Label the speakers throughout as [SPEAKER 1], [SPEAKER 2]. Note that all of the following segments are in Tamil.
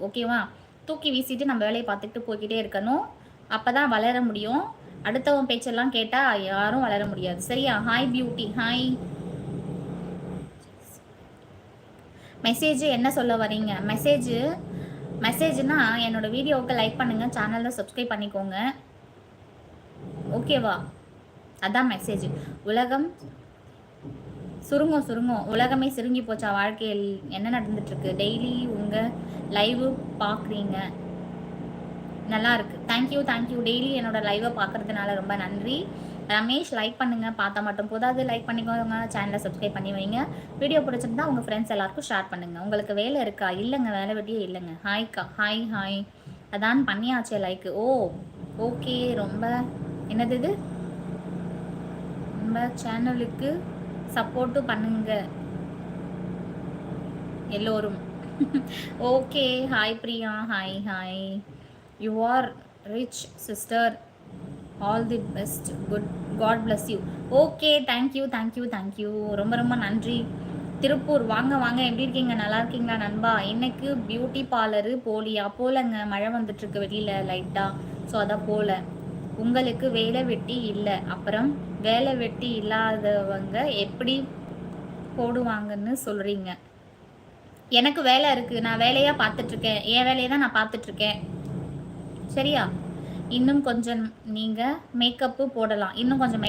[SPEAKER 1] ஓகேவா? தூக்கி வீசிட்டு நம்ம வேலையை பார்த்துக்கிட்டு போய்கிட்டே இருக்கணும். அப்போ தான் வளர முடியும். அடுத்தவன் பேச்செல்லாம் கேட்டால் யாரும் வளர முடியாது. சரியா? Hi beauty, hi. மெசேஜ் என்ன சொல்ல வரீங்க? மெசேஜ்னா என்னோட வீடியோவுக்கு லைக் பண்ணுங்கள், சேனலில் சப்ஸ்கிரைப் பண்ணிக்கோங்க. ஓகேவா? அதான் மெசேஜ். உலகம் சுருங்கும். உலகமே சுருங்கி போச்சா? வாழ்க்கையில் என்ன நடந்துட்டுருக்கு? டெய்லி உங்கள் லைவு பார்க்குறீங்க, நல்லா இருக்கு. தேங்க்யூ. டெய்லி என்னோட லைவை பார்க்குறதுனால ரொம்ப நன்றி. ரமேஷ், லைக் பண்ணுங்கள், பார்த்தா மட்டும் போதாது, லைக் பண்ணிக்கோங்க, சேனலை சப்ஸ்கிரைப் பண்ணி வைங்க. வீடியோ பிடிச்சிருந்தா உங்கள் ஃப்ரெண்ட்ஸ் எல்லாருக்கும் ஷேர் பண்ணுங்கள். உங்களுக்கு வேலை இருக்கா? இல்லைங்க, வேலை வெட்டியே இல்லைங்க. ஹாய்க்கா, ஹாய். அதான் பண்ணியாச்சே லைக்கு. ஓ ஓகே. ரொம்ப என்னது இது, நம்ம சேனலுக்கு சப்போர்ட்டு பண்ணுங்க எல்லோரும். Okay. Hi Priya, hi. You are rich sister, all the best, good, god bless you. Okay, thank you. ரொம்ப நன்றி. திருப்பூர், வாங்க எப்படி இருக்கீங்க? நல்லா இருக்கீங்களா நண்பா? இன்னைக்கு பியூட்டி பார்லரு போலியா? போலங்க, மழை வந்துட்டுருக்கு வெளியில் லைட்டாக, ஸோ அதான் போல. உங்களுக்கு வேலை வெட்டி இல்லை, அப்புறம் வேலை வெட்டி இல்லாதவங்க எப்படி போடுவாங்கன்னு சொல்கிறீங்க? எனக்கு வேலை இருக்குது, நான் வேலையாக பார்த்துட்ருக்கேன், என் வேலையை தான் நான் பார்த்துட்ருக்கேன். சரியா? இன்னும் கொஞ்சம் நீங்கள் மேக்கப்பு போடலாம். இன்னும் கொஞ்சம்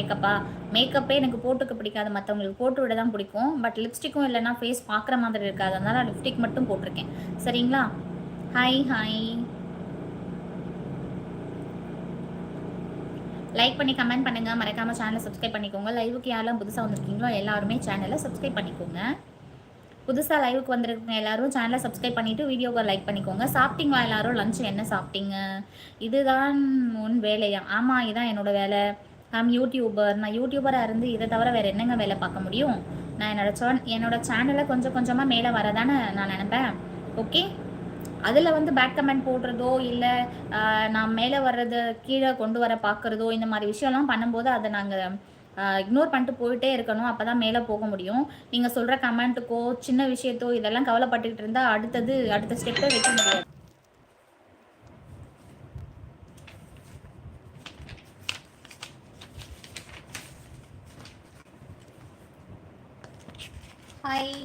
[SPEAKER 1] மேக்கப்பே எனக்கு போட்டுக்க பிடிக்காது, மற்றவங்களுக்கு போட்டு விட தான் பிடிக்கும். பட் லிப்ஸ்டிக்கும் இல்லைன்னா ஃபேஸ் பார்க்குற மாதிரி இருக்காது, அதனால் லிப்ஸ்டிக் மட்டும் போட்டிருக்கேன். சரிங்களா? ஹாய். லைக் பண்ணி கமெண்ட் பண்ணுங்கள், மறக்காமல் சேனலை சப்ஸ்கிரைப் பண்ணிக்கோங்க. லைவுக்கு யாரெல்லாம் புதுசாக வந்திருக்கீங்களோ எல்லாருமே சேனலை சப்ஸ்கிரைப் பண்ணிக்கோங்க. புதுசாக லைவுக்கு வந்திருக்கீங்க எல்லாரும் சேனலை சப்ஸ்கிரைப் பண்ணிவிட்டு வீடியோவை லைக் பண்ணிக்கோங்க. சாப்பிட்டீங்களா எல்லாரும்? லஞ்ச் என்ன சாப்பிட்டீங்க? இதுதான் உன் வேலையா? ஆமாம், இதுதான் என்னோடய வேலை. யூடியூபர். நான் யூடியூபராக இருந்து இதை தவிர வேறு என்னங்க வேலை பார்க்க முடியும்? நான் என்னோட சேனலை கொஞ்சமாக மேலே வரதானே நான் நினைப்பேன். ஓகே, அதில் வந்து பேக் கமெண்ட் போடுறதோ இல்லை நான் மேலே வர்றதை கீழே கொண்டு வர பார்க்குறதோ, இந்த மாதிரி விஷயம்லாம் பண்ணும்போது அதை நாங்கள் இக்னோர் பண்ணிட்டு போயிட்டே இருக்கணும். அப்போ தான் மேலே போக முடியும். நீங்கள் சொல்கிற கமெண்ட்டுக்கோ சின்ன விஷயத்தோ இதெல்லாம் கவலைப்பட்டுக்கிட்டு இருந்தால் அடுத்த ஸ்டெப்பை வைக்க முடியாது. ஹாய்.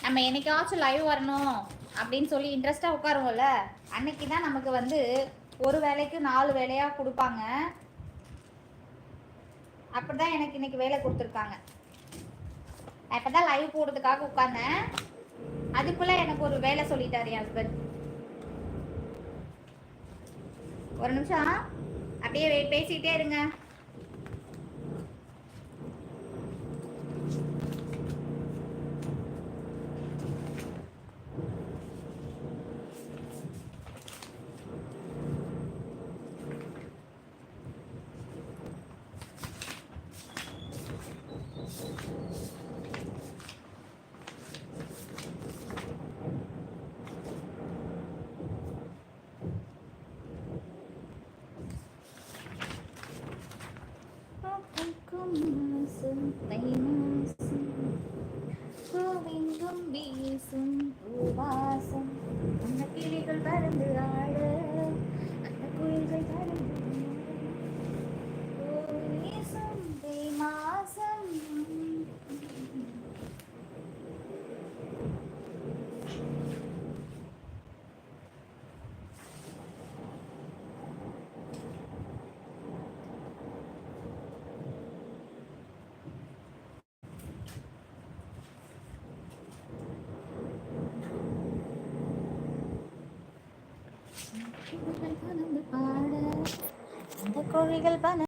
[SPEAKER 1] நம்ம என்னைக்காச்சும் லைவ் வரணும் அப்படின்னு சொல்லி இன்ட்ரெஸ்டாக உட்காருவோம்ல, அன்னைக்கு தான் நமக்கு வந்து ஒரு வேலைக்கு 4 வேலையாக கொடுப்பாங்க. அப்படிதான் எனக்கு இன்னைக்கு வேலை கொடுத்துருக்காங்க. நான் இப்போ தான் லைவ் போடுறதுக்காக உட்கார்ந்தேன், அதுக்குள்ளே எனக்கு ஒரு வேலை சொல்லிட்டாரு என் ஹஸ்பண்ட். ஒரு நிமிஷம் அப்படியே பேசிக்கிட்டே இருங்க. பூவெங்கும் வீசும் பூவாசம், அந்த கிளிகள் பறந்து ஆட, அந்த குயில்கள் பறந்து வீசும் மாசம். கோழிகள்